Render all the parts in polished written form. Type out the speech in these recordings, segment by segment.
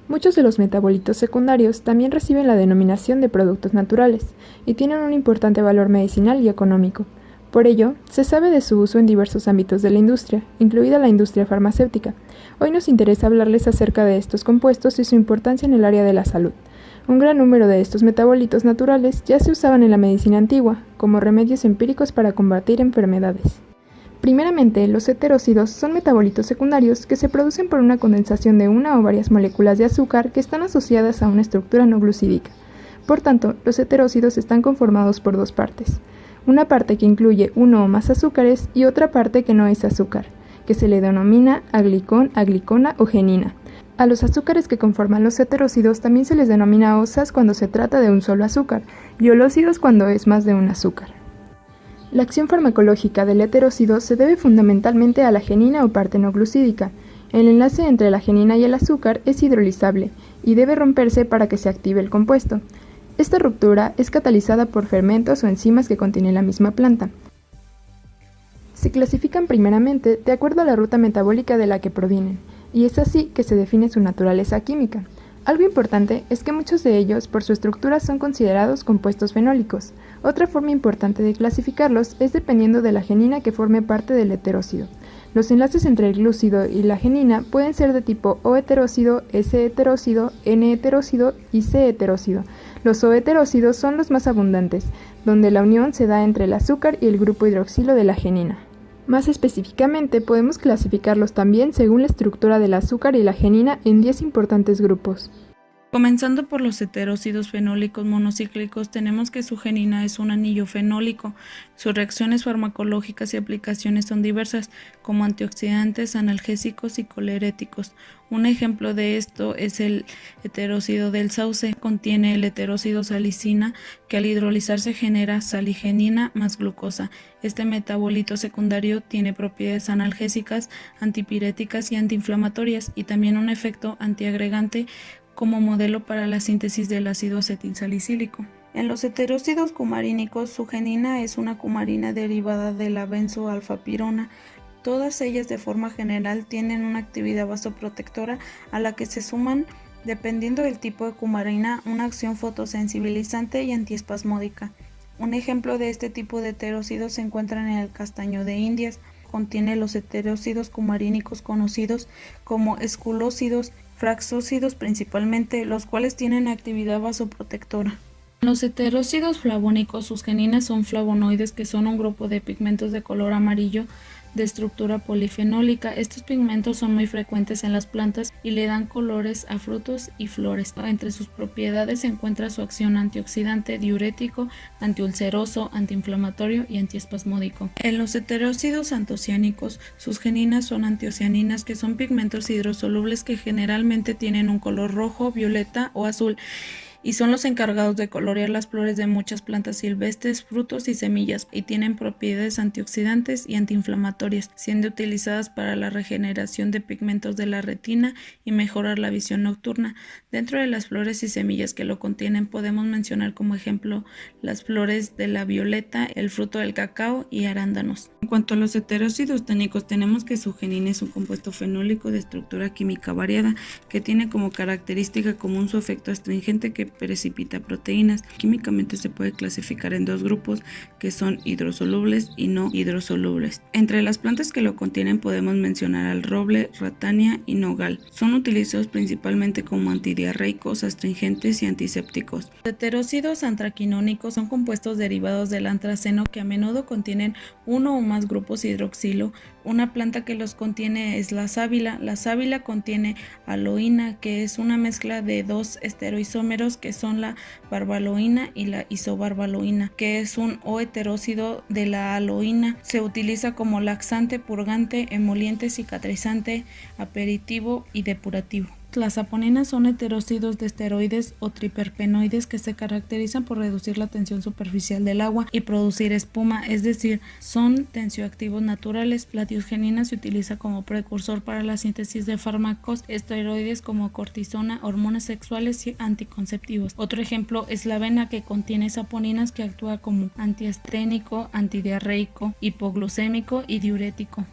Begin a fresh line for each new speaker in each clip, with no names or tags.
Muchos de los metabolitos secundarios también reciben la denominación de productos naturales y tienen un importante valor medicinal y económico. Por ello, se sabe de su uso en diversos ámbitos de la industria, incluida la industria farmacéutica. Hoy nos interesa hablarles acerca de estos compuestos y su importancia en el área de la salud. Un gran número de estos metabolitos naturales ya se usaban en la medicina antigua, como remedios empíricos para combatir enfermedades. Primeramente, los heterócidos son metabolitos secundarios que se producen por una condensación de una o varias moléculas de azúcar que están asociadas a una estructura no glucídica. Por tanto, los heterócidos están conformados por dos partes. Una parte que incluye uno o más azúcares y otra parte que no es azúcar, que se le denomina aglicón, aglicona o genina. A los azúcares que conforman los heterócidos también se les denomina osas cuando se trata de un solo azúcar y holócidos cuando es más de un azúcar. La acción farmacológica del heterócido se debe fundamentalmente a la genina o parte no glucídica. El enlace entre la genina y el azúcar es hidrolizable y debe romperse para que se active el compuesto. Esta ruptura es catalizada por fermentos o enzimas que contiene la misma planta. Se clasifican primeramente de acuerdo a la ruta metabólica de la que provienen, y es así que se define su naturaleza química. Algo importante es que muchos de ellos, por su estructura, son considerados compuestos fenólicos. Otra forma importante de clasificarlos es dependiendo de la genina que forme parte del heterócido. Los enlaces entre el glúcido y la genina pueden ser de tipo O-heterócido, S-heterócido, N-heterócido y C-heterócido. Los O-heterócidos son los más abundantes, donde la unión se da entre el azúcar y el grupo hidroxilo de la genina. Más específicamente, podemos clasificarlos también según la estructura del azúcar y la genina en 10 importantes grupos.
Comenzando por los heterócidos fenólicos monocíclicos, tenemos que su genina es un anillo fenólico. Sus reacciones farmacológicas y aplicaciones son diversas, como antioxidantes, analgésicos y coleréticos. Un ejemplo de esto es el heterócido del sauce. Contiene el heterócido salicina, que al hidrolizarse genera saligenina más glucosa. Este metabolito secundario tiene propiedades analgésicas, antipiréticas y antiinflamatorias, y también un efecto antiagregante como modelo para la síntesis del ácido acetilsalicílico. En los heterócidos cumarínicos, su genina es una cumarina derivada de la benzoalfapirona. Todas ellas de forma general tienen una actividad vasoprotectora a la que se suman, dependiendo del tipo de cumarina, una acción fotosensibilizante y antiespasmódica. Un ejemplo de este tipo de heterócidos se encuentra en el castaño de Indias. Contiene los heterócidos cumarínicos conocidos como esculócidos, fraxócidos principalmente, los cuales tienen actividad vasoprotectora. En los heterócidos flavónicos, sus geninas son flavonoides, que son un grupo de pigmentos de color amarillo de estructura polifenólica. Estos pigmentos son muy frecuentes en las plantas y le dan colores a frutos y flores. Entre sus propiedades se encuentra su acción antioxidante, diurético, antiulceroso, antiinflamatorio y antiespasmódico. En los heterócidos antociánicos, sus geninas son antiocianinas, que son pigmentos hidrosolubles que generalmente tienen un color rojo, violeta o azul, y son los encargados de colorear las flores de muchas plantas silvestres, frutos y semillas, y tienen propiedades antioxidantes y antiinflamatorias, siendo utilizadas para la regeneración de pigmentos de la retina y mejorar la visión nocturna. Dentro de las flores y semillas que lo contienen podemos mencionar como ejemplo las flores de la violeta, el fruto del cacao y arándanos. En cuanto a los heterócidos tánicos, tenemos que su genina es un compuesto fenólico de estructura química variada, que tiene como característica común su efecto astringente, que precipita proteínas. Químicamente se puede clasificar en dos grupos, que son hidrosolubles y no hidrosolubles. Entre las plantas que lo contienen podemos mencionar al roble, ratania y nogal. Son utilizados principalmente como antidiarreicos, astringentes y antisépticos. Los heterócidos antraquinónicos son compuestos derivados del antraceno, que a menudo contienen uno o más grupos hidroxilo. Una planta que los contiene es la sábila. La sábila contiene aloína, que es una mezcla de dos estereoisómeros, que son la barbaloína y la isobarbaloína, que es un O-heterócido de la aloína. Se utiliza como laxante, purgante, emoliente, cicatrizante, aperitivo y depurativo. Las saponinas son heterócidos de esteroides o triterpenoides que se caracterizan por reducir la tensión superficial del agua y producir espuma, es decir, son tensioactivos naturales. La diosgenina se utiliza como precursor para la síntesis de fármacos esteroides como cortisona, hormonas sexuales y anticonceptivos. Otro ejemplo es la avena, que contiene saponinas, que actúa como antiestrénico, antidiarreico, hipoglucémico y diurético.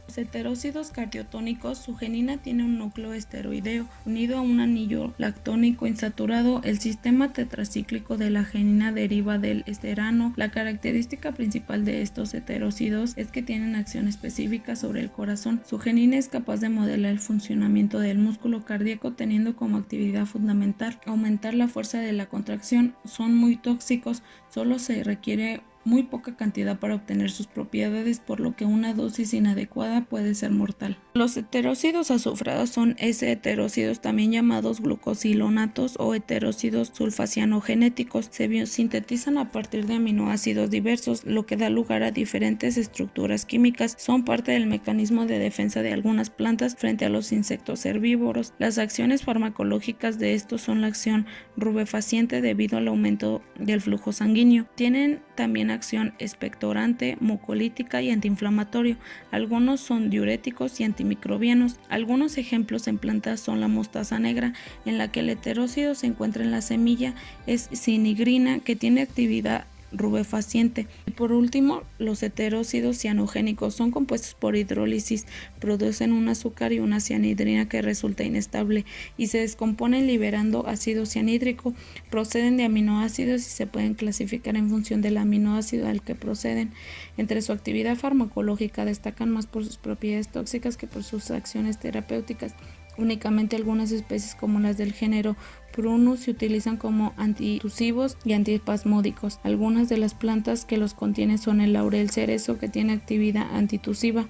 Los heterócidos cardiotónicos, su genina tiene un núcleo esteroideo unido a un anillo lactónico insaturado. El sistema tetracíclico de la genina deriva del esterano. La característica principal de estos heterócidos es que tienen acción específica sobre el corazón. Su genina es capaz de modelar el funcionamiento del músculo cardíaco, teniendo como actividad fundamental aumentar la fuerza de la contracción. Son muy tóxicos, solo se requiere muy poca cantidad para obtener sus propiedades, por lo que una dosis inadecuada puede ser mortal. Los heterócidos azufrados son S-heterócidos, también llamados glucosilonatos o heterócidos sulfacianogenéticos. Se biosintetizan a partir de aminoácidos diversos, lo que da lugar a diferentes estructuras químicas. Son parte del mecanismo de defensa de algunas plantas frente a los insectos herbívoros. Las acciones farmacológicas de estos son la acción rubefaciente debido al aumento del flujo sanguíneo. Tienen también acción expectorante, mucolítica y antiinflamatorio. Algunos son diuréticos y antimicrobianos. Algunos ejemplos en plantas son la mostaza negra, en la que el heterócido se encuentra en la semilla, es sinigrina, que tiene actividad rubefaciente. Y por último, los heterócidos cianogénicos son compuestos por hidrólisis, producen un azúcar y una cianhidrina que resulta inestable y se descomponen liberando ácido cianhídrico. Proceden de aminoácidos y se pueden clasificar en función del aminoácido al que proceden. Entre su actividad farmacológica destacan más por sus propiedades tóxicas que por sus acciones terapéuticas. Únicamente algunas especies como las del género Prunus se utilizan como antitusivos y antiespasmódicos. Algunas de las plantas que los contienen son el laurel cerezo, que tiene actividad antitusiva.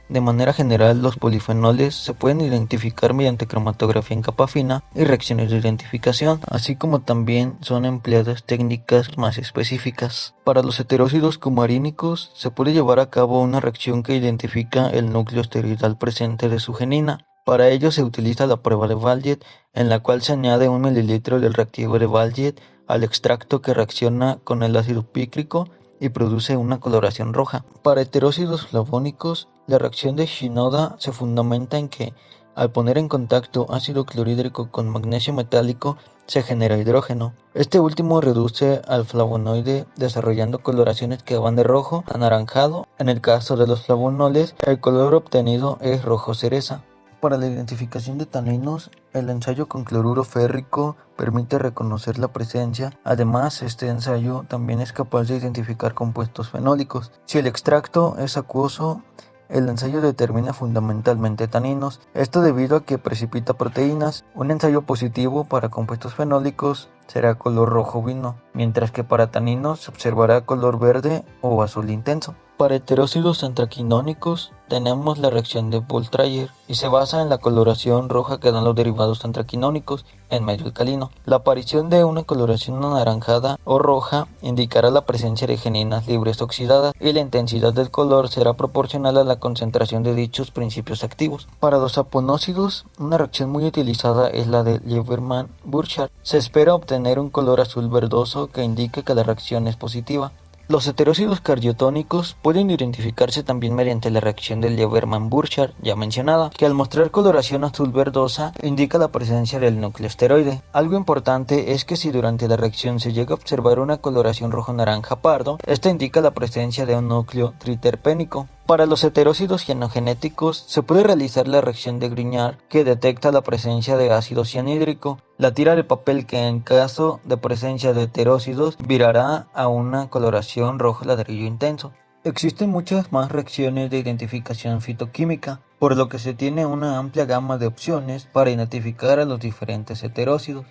De manera general, los polifenoles se pueden identificar mediante cromatografía en capa fina y reacciones de identificación, así como también son empleadas técnicas más específicas. Para los heterócidos cumarínicos se puede llevar a cabo una reacción que identifica el núcleo esteroidal presente de su genina. Para ello se utiliza la prueba de Valget, en la cual se añade 1 mililitro del reactivo de Valget al extracto que reacciona con el ácido pícrico y produce una coloración roja. Para heterócidos flavónicos, la reacción de Shinoda se fundamenta en que, al poner en contacto ácido clorhídrico con magnesio metálico, se genera hidrógeno. Este último reduce al flavonoide desarrollando coloraciones que van de rojo a anaranjado. En el caso de los flavonoles, el color obtenido es rojo cereza. Para la identificación de taninos, el ensayo con cloruro férrico permite reconocer la presencia. Además, este ensayo también es capaz de identificar compuestos fenólicos. Si el extracto es acuoso, el ensayo determina fundamentalmente taninos, esto debido a que precipita proteínas. Un ensayo positivo para compuestos fenólicos será color rojo vino, mientras que para taninos se observará color verde o azul intenso. Para heterócidos antraquinónicos tenemos la reacción de Boltrayer y se basa en la coloración roja que dan los derivados antraquinónicos en medio alcalino. La aparición de una coloración anaranjada o roja indicará la presencia de geninas libres oxidadas y la intensidad del color será proporcional a la concentración de dichos principios activos. Para los aponócidos, una reacción muy utilizada es la de Lieberman-Burchard. Se espera obtener un color azul verdoso que indica que la reacción es positiva. Los heterócidos cardiotónicos pueden identificarse también mediante la reacción de Lieberman-Burchard ya mencionada, que al mostrar coloración azul verdosa indica la presencia del núcleo esteroide. Algo importante es que si durante la reacción se llega a observar una coloración rojo-naranja pardo, esta indica la presencia de un núcleo triterpénico. Para los heterócidos cianogenéticos se puede realizar la reacción de Grignard, que detecta la presencia de ácido cianhídrico. La tira de papel, que en caso de presencia de heterócidos virará a una coloración rojo ladrillo intenso. Existen muchas más reacciones de identificación fitoquímica, por lo que se tiene una amplia gama de opciones para identificar a los diferentes heterócidos.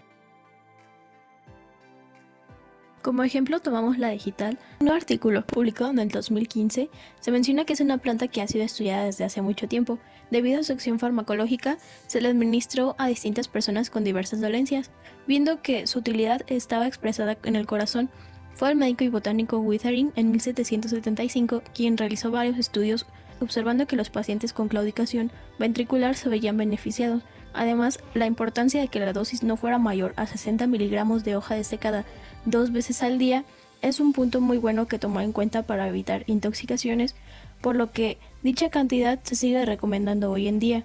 Como ejemplo tomamos la digital. En un artículo publicado en el 2015 se menciona que es una planta que ha sido estudiada desde hace mucho tiempo. Debido a su acción farmacológica, se le administró a distintas personas con diversas dolencias. Viendo que su utilidad estaba expresada en el corazón, fue el médico y botánico Withering en 1775 quien realizó varios estudios observando que los pacientes con claudicación ventricular se veían beneficiados. Además, la importancia de que la dosis no fuera mayor a 60 miligramos de hoja desecada 2 veces al día es un punto muy bueno que tomar en cuenta para evitar intoxicaciones, por lo que dicha cantidad se sigue recomendando hoy en día.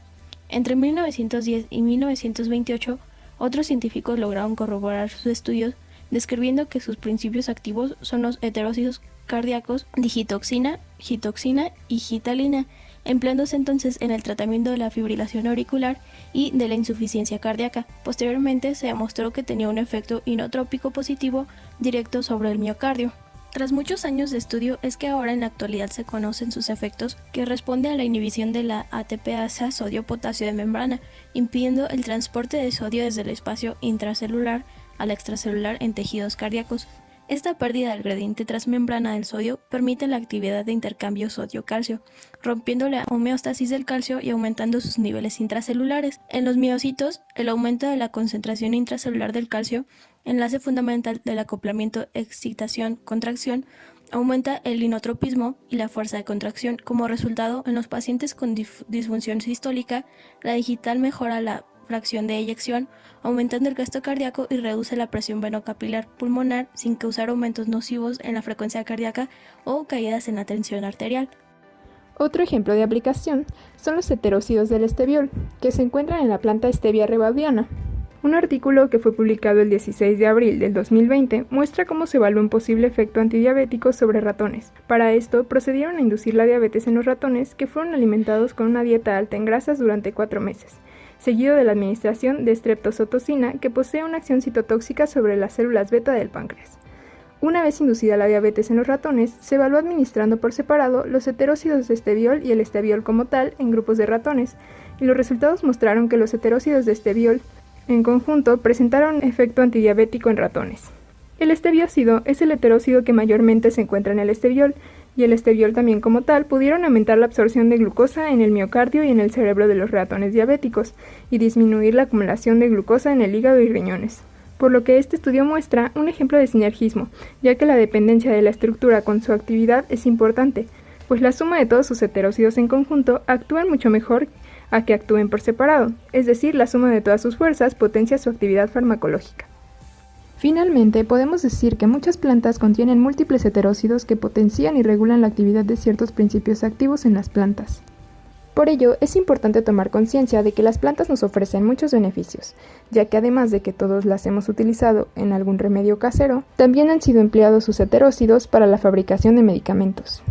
Entre 1910 y 1928, otros científicos lograron corroborar sus estudios, describiendo que sus principios activos son los heterócidos cardíacos, digitoxina, gitoxina y gitalina, empleándose entonces en el tratamiento de la fibrilación auricular y de la insuficiencia cardíaca. Posteriormente se demostró que tenía un efecto inotrópico positivo directo sobre el miocardio. Tras muchos años de estudio es que ahora en la actualidad se conocen sus efectos, que responden a la inhibición de la ATPasa sodio-potasio de membrana, impidiendo el transporte de sodio desde el espacio intracelular al extracelular en tejidos cardíacos. Esta pérdida del gradiente transmembrana del sodio permite la actividad de intercambio sodio-calcio, rompiendo la homeostasis del calcio y aumentando sus niveles intracelulares. En los miocitos, el aumento de la concentración intracelular del calcio, enlace fundamental del acoplamiento excitación-contracción, aumenta el inotropismo y la fuerza de contracción. Como resultado, en los pacientes con disfunción sistólica, la digital mejora la fracción de eyección, aumentando el gasto cardíaco y reduce la presión venocapilar pulmonar sin causar aumentos nocivos en la frecuencia cardíaca o caídas en la tensión arterial.
Otro ejemplo de aplicación son los heterócidos del esteviol, que se encuentran en la planta Stevia rebaudiana. Un artículo que fue publicado el 16 de abril del 2020 muestra cómo se evaluó un posible efecto antidiabético sobre ratones. Para esto, procedieron a inducir la diabetes en los ratones que fueron alimentados con una dieta alta en grasas durante 4 meses, seguido de la administración de streptozotocina, que posee una acción citotóxica sobre las células beta del páncreas. Una vez inducida la diabetes en los ratones, se evaluó administrando por separado los heterócidos de esteviol y el esteviol como tal en grupos de ratones, y los resultados mostraron que los heterócidos de esteviol en conjunto presentaron efecto antidiabético en ratones. El esteviócido es el heterócido que mayormente se encuentra en el esteviol, y el esteviol también como tal pudieron aumentar la absorción de glucosa en el miocardio y en el cerebro de los ratones diabéticos, y disminuir la acumulación de glucosa en el hígado y riñones. Por lo que este estudio muestra un ejemplo de sinergismo, ya que la dependencia de la estructura con su actividad es importante, pues la suma de todos sus heterócidos en conjunto actúan mucho mejor a que actúen por separado, es decir, la suma de todas sus fuerzas potencia su actividad farmacológica. Finalmente, podemos decir que muchas plantas contienen múltiples heterócidos que potencian y regulan la actividad de ciertos principios activos en las plantas. Por ello, es importante tomar conciencia de que las plantas nos ofrecen muchos beneficios, ya que además de que todos las hemos utilizado en algún remedio casero, también han sido empleados sus heterócidos para la fabricación de medicamentos.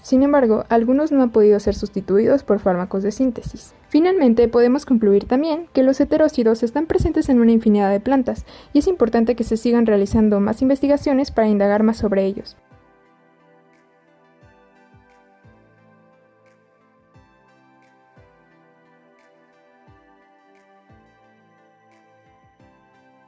Sin embargo, algunos no han podido ser sustituidos por fármacos de síntesis. Finalmente, podemos concluir también que los heterócidos están presentes en una infinidad de plantas, y es importante que se sigan realizando más investigaciones para indagar más sobre ellos.